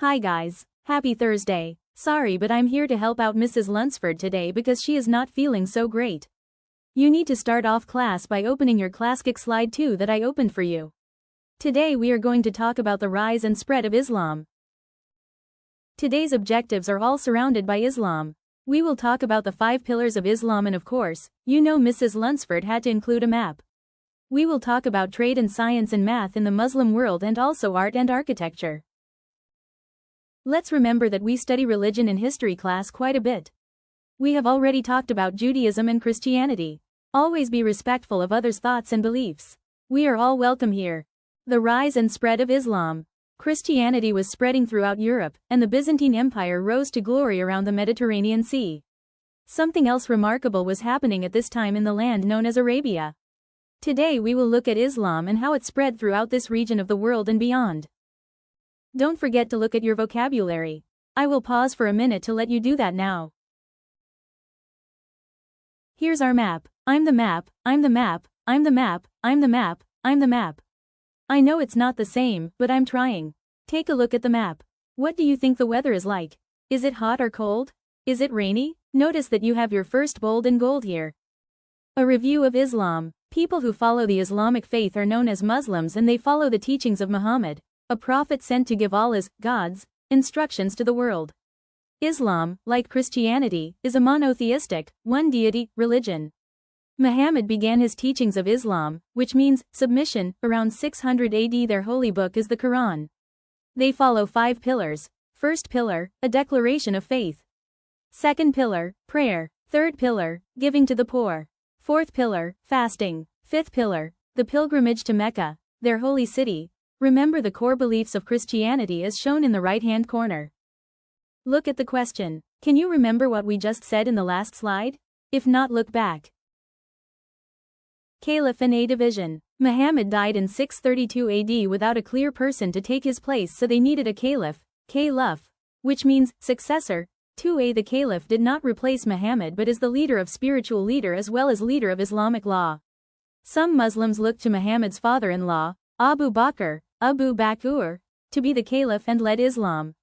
Hi guys, happy Thursday. Sorry but I'm here to help out Mrs. Lunsford today because she is not feeling so great. You need to start off class by opening your Classic slide 2 that I opened for you. Today we are going to talk about the rise and spread of Islam. Today's objectives are all surrounded by Islam. We will talk about the 5 pillars of Islam and of course, you know Mrs. Lunsford had to include a map. We will talk about trade and science and math in the Muslim world and also art and architecture. Let's remember that we study religion in history class quite a bit. We have already talked about Judaism and Christianity. Always be respectful of others' thoughts and beliefs. We are all welcome here. The rise and spread of Islam. Christianity was spreading throughout Europe, and the Byzantine Empire rose to glory around the Mediterranean Sea. Something else remarkable was happening at this time in the land known as Arabia. Today we will look at Islam and how it spread throughout this region of the world and beyond. Don't forget to look at your vocabulary. I will pause for a minute to let you do that now. Here's our map. I'm the map, I'm the map, I'm the map, I'm the map, I'm the map. I know it's not the same, but I'm trying. Take a look at the map. What do you think the weather is like? Is it hot or cold? Is it rainy? Notice that you have your first bold in gold here. A review of Islam. People who follow the Islamic faith are known as Muslims and they follow the teachings of Muhammad, a prophet sent to give Allah's, God's, instructions to the world. Islam, like Christianity, is a monotheistic, one-deity, religion. Muhammad began his teachings of Islam, which means submission, around 600 AD. Their holy book is the Quran. They follow 5 pillars. First pillar, a declaration of faith. Second pillar, prayer. Third pillar, giving to the poor. Fourth pillar, fasting. Fifth pillar, the pilgrimage to Mecca, their holy city. Remember the core beliefs of Christianity as shown in the right-hand corner. Look at the question. Can you remember what we just said in the last slide? If not, look back. Caliph and a division. Muhammad died in 632 AD without a clear person to take his place, so they needed a caliph, which means successor. 2a The caliph did not replace Muhammad but is the leader of spiritual leader as well as leader of Islamic law. Some Muslims looked to Muhammad's father-in-law, Abu Bakr, to be the caliph and led Islam.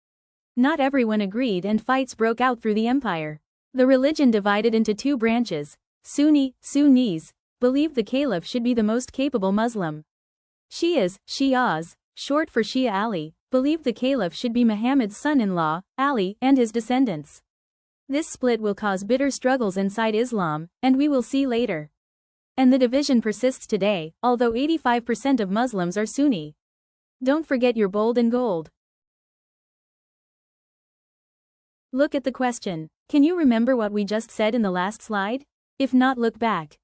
Not everyone agreed and fights broke out through the empire. The religion divided into 2 branches. Sunnis, believed the caliph should be the most capable Muslim. Shias, short for Shia Ali, believed the caliph should be Muhammad's son-in-law, Ali, and his descendants. This split will cause bitter struggles inside Islam, and we will see later. And the division persists today, although 85% of Muslims are Sunni. Don't forget your bold and gold. Look at the question. Can you remember what we just said in the last slide? If not, look back.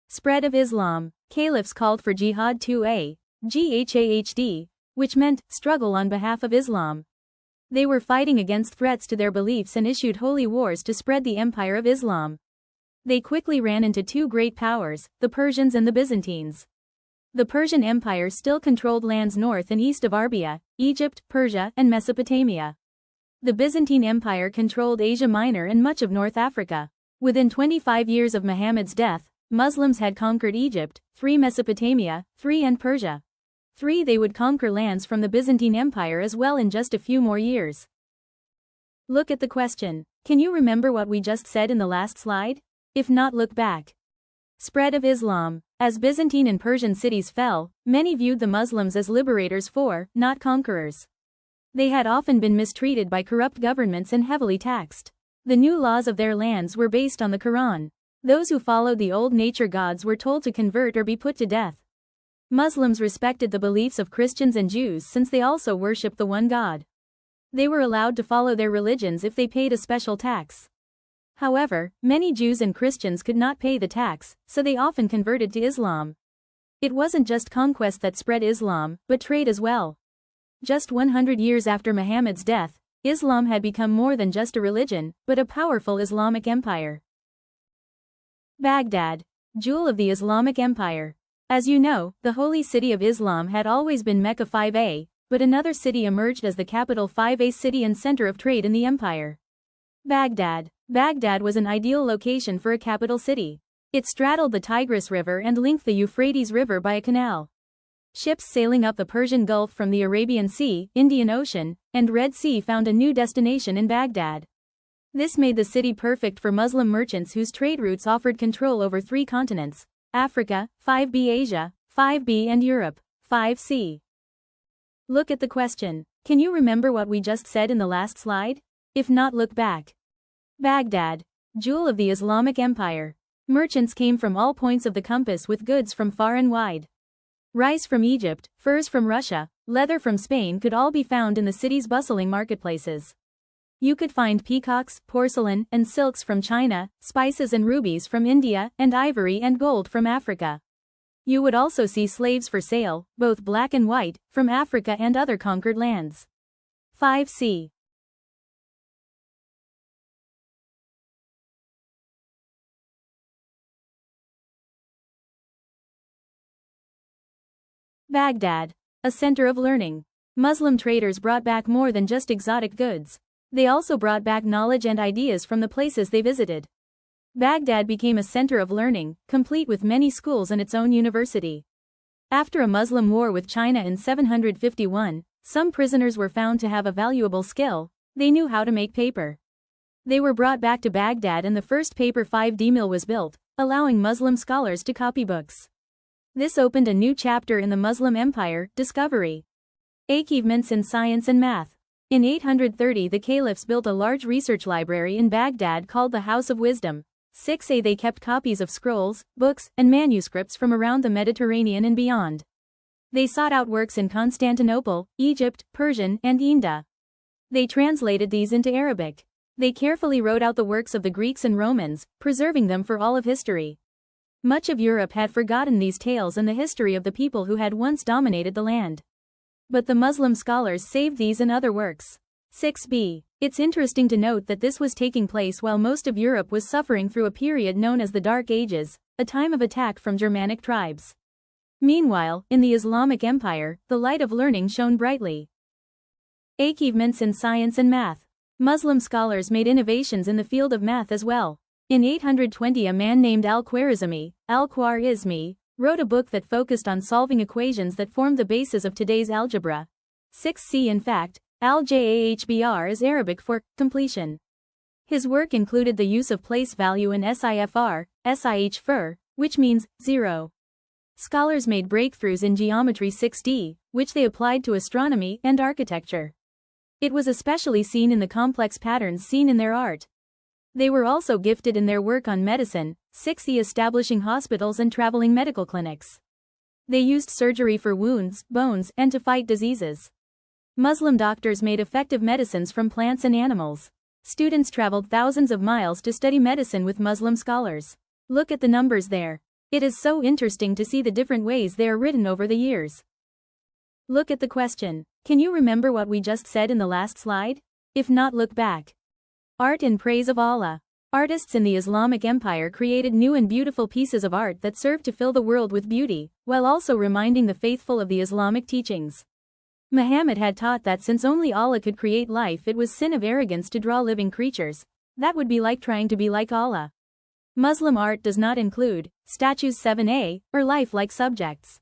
Spread of Islam. Caliphs called for jihad 2a, Ghad, which meant struggle on behalf of Islam. They were fighting against threats to their beliefs and issued holy wars to spread the empire of Islam. They quickly ran into 2 great powers, the Persians and the Byzantines. The Persian Empire still controlled lands north and east of Arabia, Egypt, Persia, and Mesopotamia. The Byzantine Empire controlled Asia Minor and much of North Africa. Within 25 years of Muhammad's death, Muslims had conquered Egypt, 3 Mesopotamia, 3 and Persia. 3 They would conquer lands from the Byzantine Empire as well in just a few more years. Look at the question. Can you remember what we just said in the last slide? If not, look back. Spread of Islam. As Byzantine and Persian cities fell, many viewed the Muslims as liberators not conquerors. They had often been mistreated by corrupt governments and heavily taxed. The new laws of their lands were based on the Quran. Those who followed the old nature gods were told to convert or be put to death. Muslims respected the beliefs of Christians and Jews since they also worshipped the one God. They were allowed to follow their religions if they paid a special tax. However, many Jews and Christians could not pay the tax, so they often converted to Islam. It wasn't just conquest that spread Islam, but trade as well. Just 100 years after Muhammad's death, Islam had become more than just a religion, but a powerful Islamic empire. Baghdad, jewel of the Islamic Empire. As you know, the holy city of Islam had always been Mecca 5a, but another city emerged as the capital 5a city and center of trade in the empire. Baghdad. Baghdad was an ideal location for a capital city. It straddled the Tigris River and linked the Euphrates River by a canal. Ships sailing up the Persian Gulf from the Arabian Sea, Indian Ocean, and Red Sea found a new destination in Baghdad. This made the city perfect for Muslim merchants whose trade routes offered control over 3 continents: Africa, 5b Asia, 5b and Europe, 5c. Look at the question. Can you remember what we just said in the last slide? If not, look back. Baghdad, jewel of the Islamic Empire. Merchants came from all points of the compass with goods from far and wide. Rice from Egypt, furs from Russia, leather from Spain could all be found in the city's bustling marketplaces. You could find peacocks, porcelain, and silks from China, spices and rubies from India, and ivory and gold from Africa. You would also see slaves for sale, both black and white, from Africa and other conquered lands. 5c. Baghdad, a center of learning. Muslim traders brought back more than just exotic goods. They also brought back knowledge and ideas from the places they visited. Baghdad became a center of learning, complete with many schools and its own university. After a Muslim war with China in 751, some prisoners were found to have a valuable skill: they knew how to make paper. They were brought back to Baghdad and the first paper 5D mill was built, allowing Muslim scholars to copy books. This opened a new chapter in the Muslim Empire, discovery. Achievements in science and math. In 830 the caliphs built a large research library in Baghdad called the House of Wisdom. 6a They kept copies of scrolls, books, and manuscripts from around the Mediterranean and beyond. They sought out works in Constantinople, Egypt, Persian, and India. They translated these into Arabic. They carefully wrote out the works of the Greeks and Romans, preserving them for all of history. Much of Europe had forgotten these tales and the history of the people who had once dominated the land. But the Muslim scholars saved these and other works. 6b. It's interesting to note that this was taking place while most of Europe was suffering through a period known as the Dark Ages, a time of attack from Germanic tribes. Meanwhile, in the Islamic Empire, the light of learning shone brightly. Achievements in science and math. Muslim scholars made innovations in the field of math as well. In 820 a man named Al-Khwarizmi wrote a book that focused on solving equations that formed the basis of today's algebra. 6c In fact, Al-Jahbr is Arabic for completion. His work included the use of place value in SIFR, which means 0. Scholars made breakthroughs in geometry 6d, which they applied to astronomy and architecture. It was especially seen in the complex patterns seen in their art. They were also gifted in their work on medicine, 6e establishing hospitals and traveling medical clinics. They used surgery for wounds, bones, and to fight diseases. Muslim doctors made effective medicines from plants and animals. Students traveled thousands of miles to study medicine with Muslim scholars. Look at the numbers there. It is so interesting to see the different ways they are written over the years. Look at the question. Can you remember what we just said in the last slide? If not, look back. Art in praise of Allah. Artists in the Islamic Empire created new and beautiful pieces of art that served to fill the world with beauty, while also reminding the faithful of the Islamic teachings. Muhammad had taught that since only Allah could create life, it was sin of arrogance to draw living creatures. That would be like trying to be like Allah. Muslim art does not include statues 7a, or life-like subjects.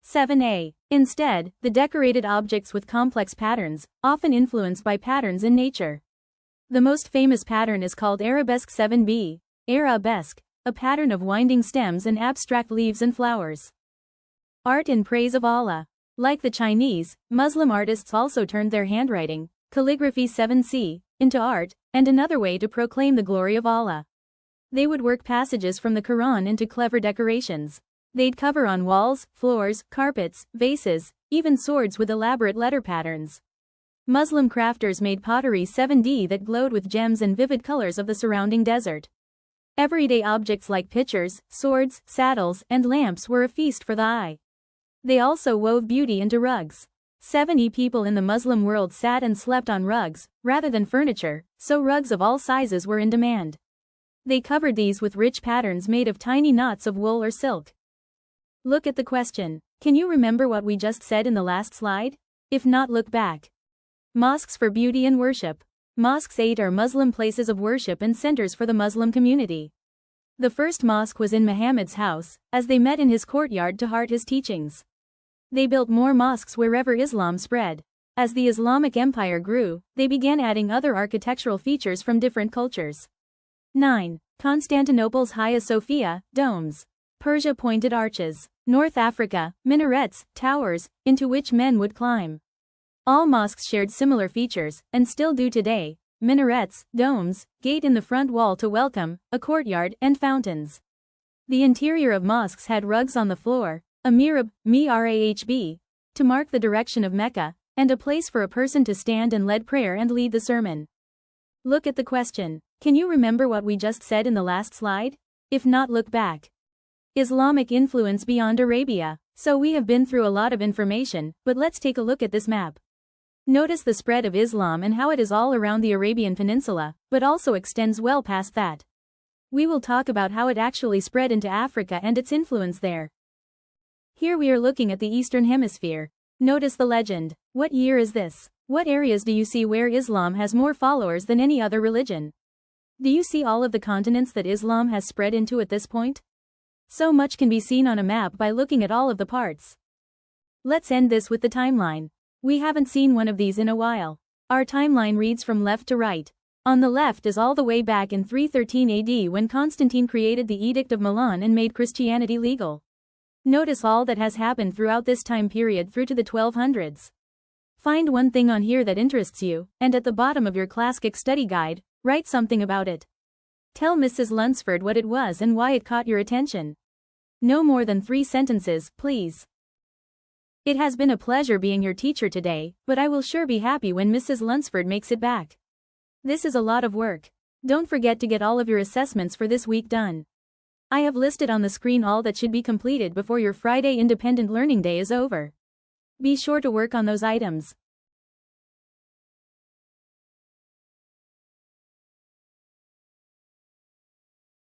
7a. Instead, the decorated objects with complex patterns, often influenced by patterns in nature. The most famous pattern is called Arabesque 7b, Arabesque, a pattern of winding stems and abstract leaves and flowers. Art in praise of Allah. Like the Chinese, Muslim artists also turned their handwriting, calligraphy 7c, into art, and another way to proclaim the glory of Allah. They would work passages from the Quran into clever decorations. They'd cover on walls, floors, carpets, vases, even swords with elaborate letter patterns. Muslim crafters made pottery 7d that glowed with gems and vivid colors of the surrounding desert. Everyday objects like pitchers, swords, saddles, and lamps were a feast for the eye. They also wove beauty into rugs. 7e people in the Muslim world sat and slept on rugs, rather than furniture, so rugs of all sizes were in demand. They covered these with rich patterns made of tiny knots of wool or silk. Look at the question. Can you remember what we just said in the last slide? If not, look back. Mosques for beauty and worship. Mosques 8 are Muslim places of worship and centers for the Muslim community. The first mosque was in Muhammad's house, as they met in his courtyard to heart his teachings. They built more mosques wherever Islam spread. As the Islamic Empire grew, they began adding other architectural features from different cultures. 9. Constantinople's Hagia Sophia, domes. Persia pointed arches. North Africa, minarets, towers, into which men would climb. All mosques shared similar features, and still do today: minarets, domes, gate in the front wall to welcome, a courtyard, and fountains. The interior of mosques had rugs on the floor, a mihrab, to mark the direction of Mecca, and a place for a person to stand and lead prayer and lead the sermon. Look at the question. Can you remember what we just said in the last slide? If not, look back. Islamic influence beyond Arabia. So we have been through a lot of information, but let's take a look at this map. Notice the spread of Islam and how it is all around the Arabian Peninsula, but also extends well past that. We will talk about how it actually spread into Africa and its influence there. Here we are looking at the Eastern Hemisphere. Notice the legend. What year is this? What areas do you see where Islam has more followers than any other religion? Do you see all of the continents that Islam has spread into at this point? So much can be seen on a map by looking at all of the parts. Let's end this with the timeline. We haven't seen one of these in a while. Our timeline reads from left to right. On the left is all the way back in 313 AD when Constantine created the Edict of Milan and made Christianity legal. Notice all that has happened throughout this time period through to the 1200s. Find one thing on here that interests you, and at the bottom of your classic study guide, write something about it. Tell Mrs. Lunsford what it was and why it caught your attention. No more than 3 sentences, please. It has been a pleasure being your teacher today, but I will sure be happy when Mrs. Lunsford makes it back. This is a lot of work. Don't forget to get all of your assessments for this week done. I have listed on the screen all that should be completed before your Friday Independent Learning Day is over. Be sure to work on those items.